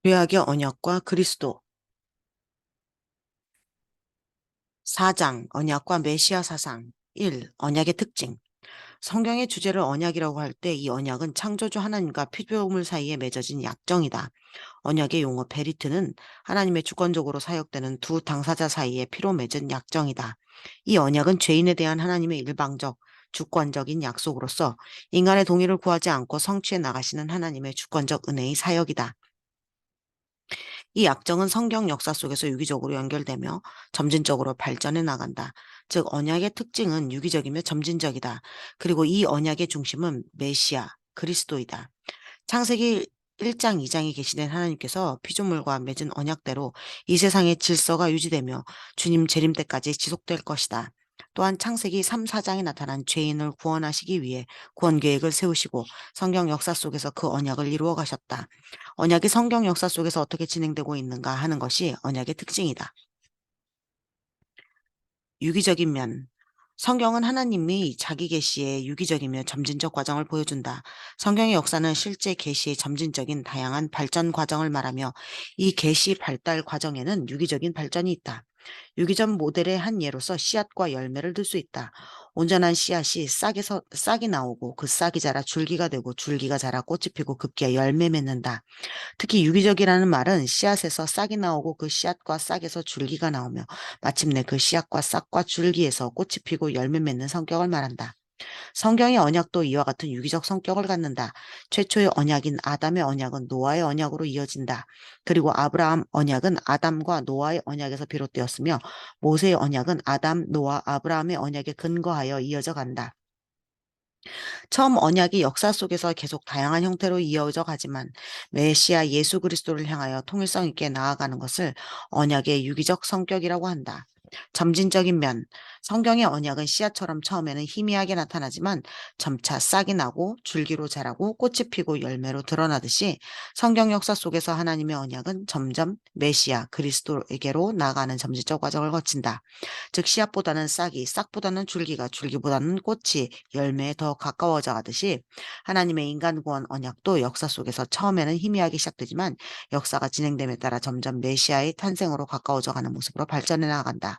죄악의 언약과 그리스도. 4장 언약과 메시아 사상. 1. 언약의 특징. 성경의 주제를 언약이라고 할 때 이 언약은 창조주 하나님과 피조물 사이에 맺어진 약정이다. 언약의 용어 베리트는 하나님의 주권적으로 사역되는 두 당사자 사이에 피로 맺은 약정이다. 이 언약은 죄인에 대한 하나님의 일방적, 주권적인 약속으로서 인간의 동의를 구하지 않고 성취해 나가시는 하나님의 주권적 은혜의 사역이다. 이 약정은 성경 역사 속에서 유기적으로 연결되며 점진적으로 발전해 나간다. 즉, 언약의 특징은 유기적이며 점진적이다. 그리고 이 언약의 중심은 메시아, 그리스도이다. 창세기 1장, 2장에 계시된 하나님께서 피조물과 맺은 언약대로 이 세상의 질서가 유지되며 주님 재림 때까지 지속될 것이다. 또한 창세기 3, 4장에 나타난 죄인을 구원하시기 위해 구원 계획을 세우시고 성경 역사 속에서 그 언약을 이루어 가셨다. 언약이 성경 역사 속에서 어떻게 진행되고 있는가 하는 것이 언약의 특징이다. 유기적인 면. 성경은 하나님이 자기 계시의 유기적이며 점진적 과정을 보여준다. 성경의 역사는 실제 계시의 점진적인 다양한 발전 과정을 말하며 이 계시 발달 과정에는 유기적인 발전이 있다. 유기적 모델의 한 예로서 씨앗과 열매를 들 수 있다. 온전한 씨앗이 싹이 나오고 그 싹이 자라 줄기가 되고 줄기가 자라 꽃이 피고 급기야 열매 맺는다. 특히 유기적이라는 말은 씨앗에서 싹이 나오고 그 씨앗과 싹에서 줄기가 나오며 마침내 그 씨앗과 싹과 줄기에서 꽃이 피고 열매 맺는 성격을 말한다. 성경의 언약도 이와 같은 유기적 성격을 갖는다. 최초의 언약인 아담의 언약은 노아의 언약으로 이어진다. 그리고 아브라함 언약은 아담과 노아의 언약에서 비롯되었으며 모세의 언약은 아담, 노아, 아브라함의 언약에 근거하여 이어져 간다. 처음 언약이 역사 속에서 계속 다양한 형태로 이어져 가지만 메시아 예수 그리스도를 향하여 통일성 있게 나아가는 것을 언약의 유기적 성격이라고 한다. 점진적인 면. 성경의 언약은 씨앗처럼 처음에는 희미하게 나타나지만 점차 싹이 나고 줄기로 자라고 꽃이 피고 열매로 드러나듯이 성경 역사 속에서 하나님의 언약은 점점 메시아 그리스도에게로 나아가는 점진적 과정을 거친다. 즉 씨앗보다는 싹이, 싹보다는 줄기가, 줄기보다는 꽃이 열매에 더 가까워져 가듯이 하나님의 인간 구원 언약도 역사 속에서 처음에는 희미하게 시작되지만 역사가 진행됨에 따라 점점 메시아의 탄생으로 가까워져 가는 모습으로 발전해 나간다.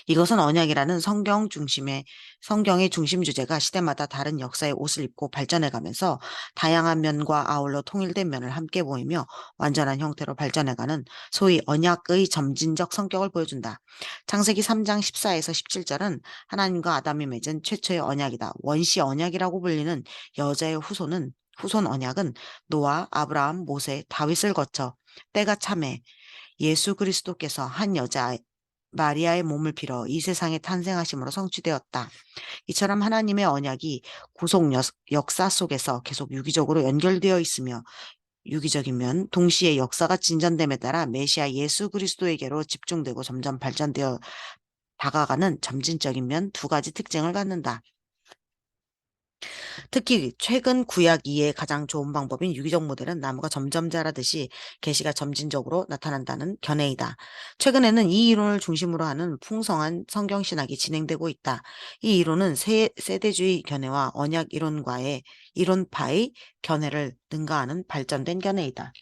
이것은 언약이라는 성경의 중심 주제가 시대마다 다른 역사의 옷을 입고 발전해가면서 다양한 면과 아울러 통일된 면을 함께 보이며 완전한 형태로 발전해가는 소위 언약의 점진적 성격을 보여준다. 창세기 3장 14에서 17절은 하나님과 아담이 맺은 최초의 언약이다. 원시 언약이라고 불리는 여자의 후손 언약은 노아, 아브라함, 모세, 다윗을 거쳐 때가 참해 예수 그리스도께서 한 여자 마리아의 몸을 빌어 이 세상에 탄생하심으로 성취되었다. 이처럼 하나님의 언약이 역사 속에서 계속 유기적으로 연결되어 있으며 유기적이면 동시에 역사가 진전됨에 따라 메시아 예수 그리스도에게로 집중되고 점점 발전되어 다가가는 점진적인 면 두 가지 특징을 갖는다. 특히 최근 구약 이해의 가장 좋은 방법인 유기적 모델은 나무가 점점 자라듯이 계시가 점진적으로 나타난다는 견해이다. 최근에는 이 이론을 중심으로 하는 풍성한 성경 신학이 진행되고 있다. 이 이론은 세대주의 견해와 언약 이론파의 견해를 능가하는 발전된 견해이다.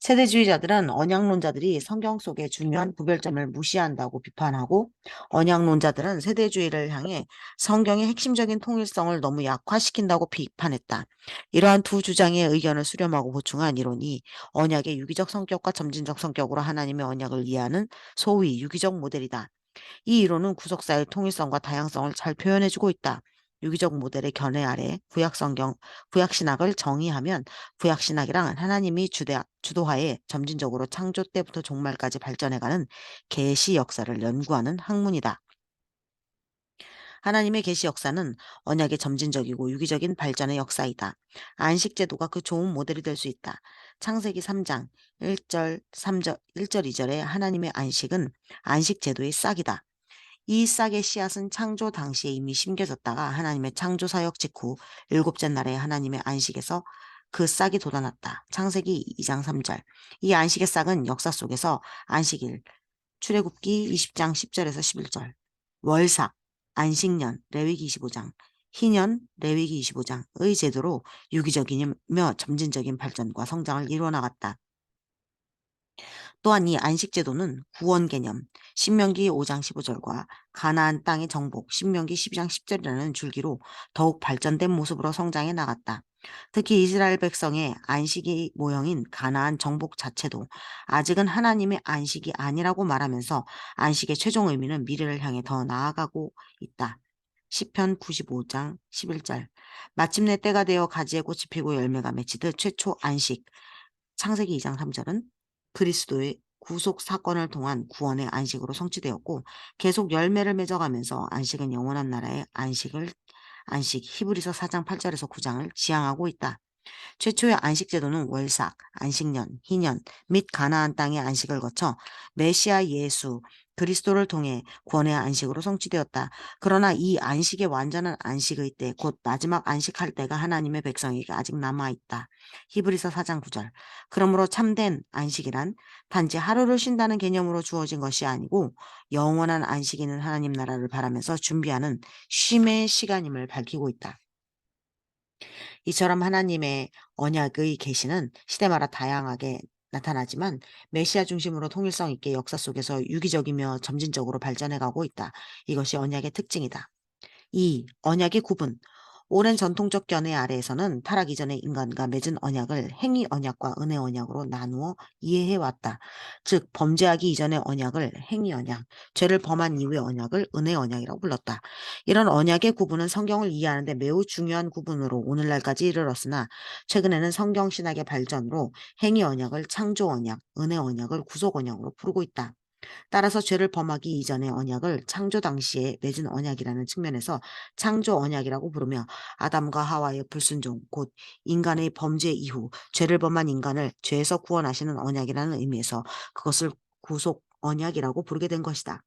세대주의자들은 언약론자들이 성경 속의 중요한 구별점을 무시한다고 비판하고 언약론자들은 세대주의를 향해 성경의 핵심적인 통일성을 너무 약화시킨다고 비판했다. 이러한 두 주장의 의견을 수렴하고 보충한 이론이 언약의 유기적 성격과 점진적 성격으로 하나님의 언약을 이해하는 소위 유기적 모델이다. 이 이론은 구속사의 통일성과 다양성을 잘 표현해주고 있다. 유기적 모델의 견해 아래 구약신학을 정의하면 구약신학이란 하나님이 주도하에 점진적으로 창조 때부터 종말까지 발전해가는 계시 역사를 연구하는 학문이다. 하나님의 계시 역사는 언약의 점진적이고 유기적인 발전의 역사이다. 안식제도가 그 좋은 모델이 될 수 있다. 창세기 3장 1절, 3절, 1절, 2절의 하나님의 안식은 안식제도의 싹이다. 이 싹의 씨앗은 창조 당시에 이미 심겨졌다가 하나님의 창조 사역 직후 일곱째 날에 하나님의 안식에서 그 싹이 돋아났다. 창세기 2장 3절. 이 안식의 싹은 역사 속에서 안식일, 출애굽기 20장 10절에서 11절, 월삭, 안식년, 레위기 25장, 희년 레위기 25장의 제도로 유기적이며 점진적인 발전과 성장을 이루어 나갔다. 또한 이 안식제도는 구원 개념 신명기 5장 15절과 가나안 땅의 정복 신명기 12장 10절이라는 줄기로 더욱 발전된 모습으로 성장해 나갔다. 특히 이스라엘 백성의 안식이 모형인 가나안 정복 자체도 아직은 하나님의 안식이 아니라고 말하면서 안식의 최종 의미는 미래를 향해 더 나아가고 있다. 시편 95장 11절 마침내 때가 되어 가지에 꽃이 피고 열매가 맺히듯 최초 안식 창세기 2장 3절은 그리스도의 구속 사건을 통한 구원의 안식으로 성취되었고 계속 열매를 맺어가면서 안식은 영원한 나라의 안식 히브리서 4장 8절에서 9장을 지향하고 있다. 최초의 안식제도는 월삭, 안식년, 희년 및 가나안 땅의 안식을 거쳐 메시아 예수 그리스도를 통해 구원의 안식으로 성취되었다. 그러나 이 안식의 완전한 안식의 때, 곧 마지막 안식할 때가 하나님의 백성에게 아직 남아있다. 히브리서 4장 9절. 그러므로 참된 안식이란 단지 하루를 쉰다는 개념으로 주어진 것이 아니고 영원한 안식이 있는 하나님 나라를 바라면서 준비하는 쉼의 시간임을 밝히고 있다. 이처럼 하나님의 언약의 계시는 시대마다 다양하게 나타나지만 메시아 중심으로 통일성 있게 역사 속에서 유기적이며 점진적으로 발전해가고 있다. 이것이 언약의 특징이다. 2. 언약의 구분. 오랜 전통적 견해 아래에서는 타락 이전의 인간과 맺은 언약을 행위 언약과 은혜 언약으로 나누어 이해해 왔다. 즉 범죄하기 이전의 언약을 행위 언약, 죄를 범한 이후의 언약을 은혜 언약이라고 불렀다. 이런 언약의 구분은 성경을 이해하는 데 매우 중요한 구분으로 오늘날까지 이르렀으나 최근에는 성경 신학의 발전으로 행위 언약을 창조 언약, 은혜 언약을 구속 언약으로 부르고 있다. 따라서 죄를 범하기 이전의 언약을 창조 당시에 맺은 언약이라는 측면에서 창조 언약이라고 부르며 아담과 하와의 불순종, 곧 인간의 범죄 이후 죄를 범한 인간을 죄에서 구원하시는 언약이라는 의미에서 그것을 구속 언약이라고 부르게 된 것이다.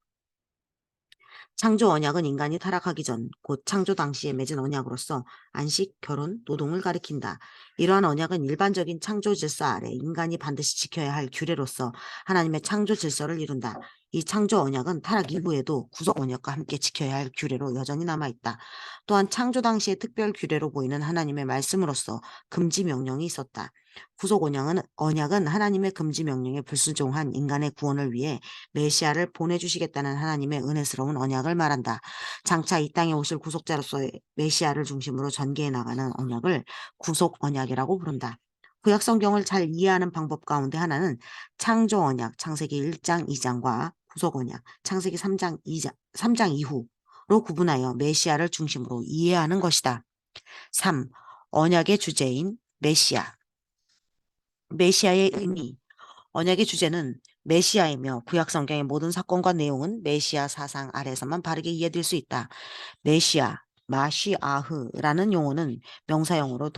창조 언약은 인간이 타락하기 전, 곧 창조 당시에 맺은 언약으로서 안식, 결혼, 노동을 가리킨다. 이러한 언약은 일반적인 창조 질서 아래 인간이 반드시 지켜야 할 규례로서 하나님의 창조 질서를 이룬다. 이 창조 언약은 타락 이후에도 구속 언약과 함께 지켜야 할 규례로 여전히 남아있다. 또한 창조 당시의 특별 규례로 보이는 하나님의 말씀으로서 금지 명령이 있었다. 구속 언약은 하나님의 금지 명령에 불순종한 인간의 구원을 위해 메시아를 보내주시겠다는 하나님의 은혜스러운 언약을 말한다. 장차 이 땅에 오실 구속자로서의 메시아를 중심으로 전개해 나가는 언약을 구속 언약이라고 부른다. 구약 성경을 잘 이해하는 방법 가운데 하나는 창조 언약, 창세기 1장 2장과 구속 언약, 창세기 3장 이후로 구분하여 메시아를 중심으로 이해하는 것이다. 3. 언약의 주제인 메시아. 메시아의 의미. 언약의 주제는 메시아이며 구약 성경의 모든 사건과 내용은 메시아 사상 아래서만 바르게 이해될 수 있다. 메시아, 마시아흐라는 용어는 명사형으로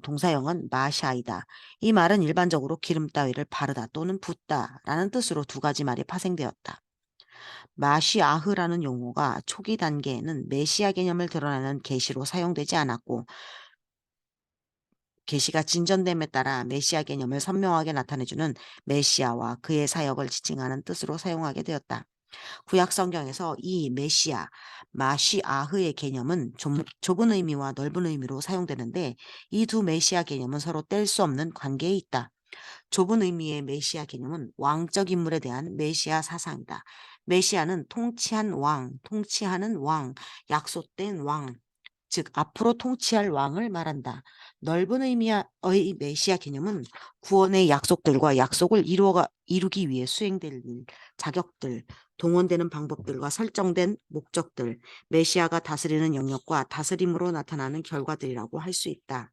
동사형은 마샤이다. 이 말은 일반적으로 기름 따위를 바르다 또는 붓다라는 뜻으로 두 가지 말이 파생되었다. 마시아흐라는 용어가 초기 단계에는 메시아 개념을 드러내는 계시로 사용되지 않았고 계시가 진전됨에 따라 메시아 개념을 선명하게 나타내주는 메시아와 그의 사역을 지칭하는 뜻으로 사용하게 되었다. 구약 성경에서 이 메시아, 마시아흐의 개념은 좁은 의미와 넓은 의미로 사용되는데 이 두 메시아 개념은 서로 뗄 수 없는 관계에 있다. 좁은 의미의 메시아 개념은 왕적 인물에 대한 메시아 사상이다. 메시아는 통치하는 왕, 약속된 왕, 즉 앞으로 통치할 왕을 말한다. 넓은 의미의 메시아 개념은 구원의 약속들과 약속을 이루기 위해 수행될 일, 자격들, 동원되는 방법들과 설정된 목적들, 메시아가 다스리는 영역과 다스림으로 나타나는 결과들이라고 할 수 있다.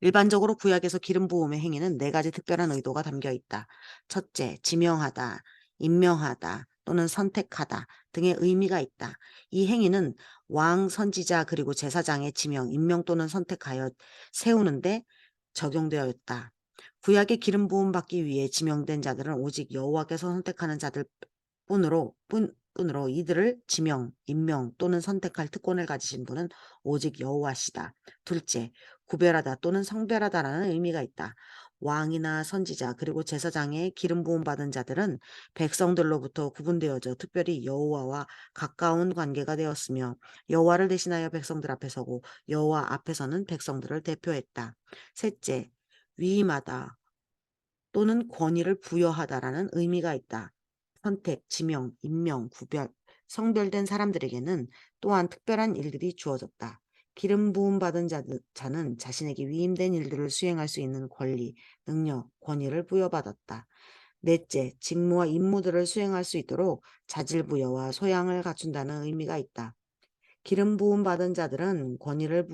일반적으로 구약에서 기름 부음의 행위는 네 가지 특별한 의도가 담겨 있다. 첫째, 지명하다, 임명하다 또는 선택하다 등의 의미가 있다. 이 행위는 왕, 선지자 그리고 제사장의 지명, 임명 또는 선택하여 세우는데 적용되었다. 구약의 기름 부음 받기 위해 지명된 자들은 오직 여호와께서 선택하는 자들 뿐으로 이들을 지명, 임명 또는 선택할 특권을 가지신 분은 오직 여호와시다. 둘째, 구별하다 또는 성별하다라는 의미가 있다. 왕이나 선지자 그리고 제사장의 기름 부음 받은 자들은 백성들로부터 구분되어져 특별히 여호와와 가까운 관계가 되었으며 여호와를 대신하여 백성들 앞에 서고 여호와 앞에서는 백성들을 대표했다. 셋째, 위임하다 또는 권위를 부여하다라는 의미가 있다. 선택, 지명, 임명, 구별, 성별된 사람들에게는 또한 특별한 일들이 주어졌다. 기름 부음 받은 자는 자신에게 위임된 일들을 수행할 수 있는 권리, 능력, 권위를 부여받았다. 넷째, 직무와 임무들을 수행할 수 있도록 자질 부여와 소양을 갖춘다는 의미가 있다. 기름 부음 받은 자들은 권위를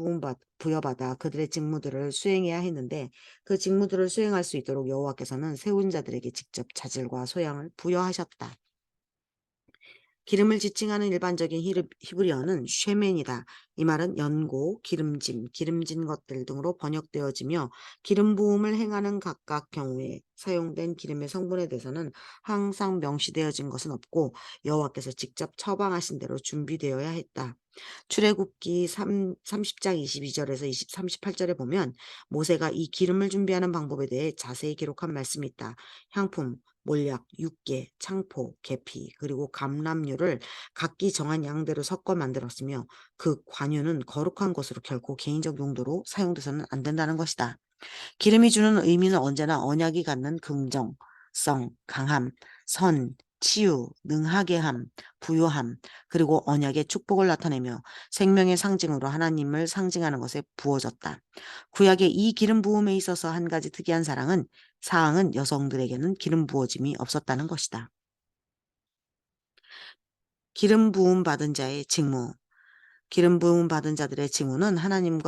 부여받아 그들의 직무들을 수행해야 했는데 그 직무들을 수행할 수 있도록 여호와께서는 세운 자들에게 직접 자질과 소양을 부여하셨다. 기름을 지칭하는 일반적인 히브리어는 쉐멘이다. 이 말은 연고, 기름짐, 기름진 것들 등으로 번역되어지며 기름 부음을 행하는 각각 경우에 사용된 기름의 성분에 대해서는 항상 명시되어진 것은 없고 여호와께서 직접 처방하신 대로 준비되어야 했다. 출애굽기 30장 22절에서 38절에 보면 모세가 이 기름을 준비하는 방법에 대해 자세히 기록한 말씀이 있다. 향품, 몰약, 육개, 창포, 계피, 그리고 감람류를 각기 정한 양대로 섞어 만들었으며 그 관유는 거룩한 것으로 결코 개인적 용도로 사용돼서는 안 된다는 것이다. 기름이 주는 의미는 언제나 언약이 갖는 긍정성, 강함, 선, 치유, 능하게 함, 부요함, 그리고 언약의 축복을 나타내며 생명의 상징으로 하나님을 상징하는 것에 부어졌다. 구약의 이 기름 부음에 있어서 한 가지 특이한 사항은 여성들에게는 기름 부어짐이 없었다는 것이다. 기름 부음 받은 자의 직무. 기름 부음 받은 자들의 직무는 하나님의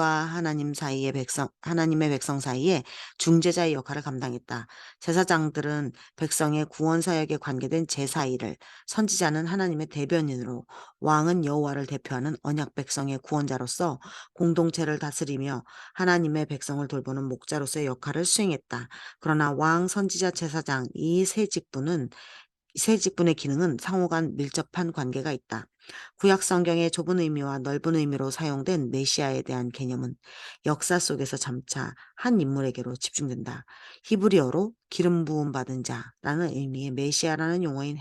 백성 사이에 중재자의 역할을 감당했다. 제사장들은 백성의 구원 사역에 관계된 제사 일을, 선지자는 하나님의 대변인으로, 왕은 여호와를 대표하는 언약 백성의 구원자로서 공동체를 다스리며 하나님의 백성을 돌보는 목자로서의 역할을 수행했다. 그러나 왕, 선지자, 제사장 이 세 직분의 기능은 상호간 밀접한 관계가 있다. 구약 성경의 좁은 의미와 넓은 의미로 사용된 메시아에 대한 개념은 역사 속에서 점차 한 인물에게로 집중된다. 히브리어로 기름 부음 받은 자라는 의미의 메시아라는 용어는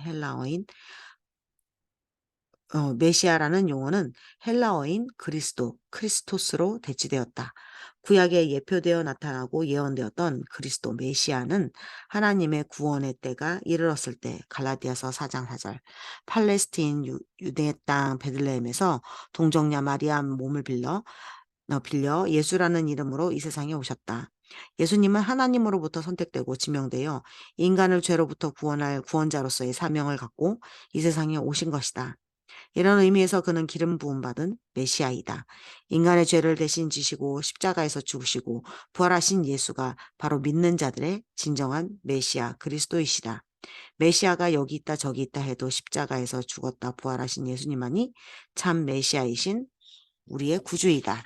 헬라어인 크리스토스로 대치되었다. 구약에 예표되어 나타나고 예언되었던 그리스도 메시아는 하나님의 구원의 때가 이르렀을 때 갈라디아서 4장 4절 팔레스틴 유대 땅 베들레헴에서 동정녀 마리아 몸을 빌려 예수라는 이름으로 이 세상에 오셨다. 예수님은 하나님으로부터 선택되고 지명되어 인간을 죄로부터 구원할 구원자로서의 사명을 갖고 이 세상에 오신 것이다. 이런 의미에서 그는 기름 부음 받은 메시아이다. 인간의 죄를 대신 지시고 십자가에서 죽으시고 부활하신 예수가 바로 믿는 자들의 진정한 메시아 그리스도이시다. 메시아가 여기 있다 저기 있다 해도 십자가에서 죽었다 부활하신 예수님만이 참 메시아이신 우리의 구주이다.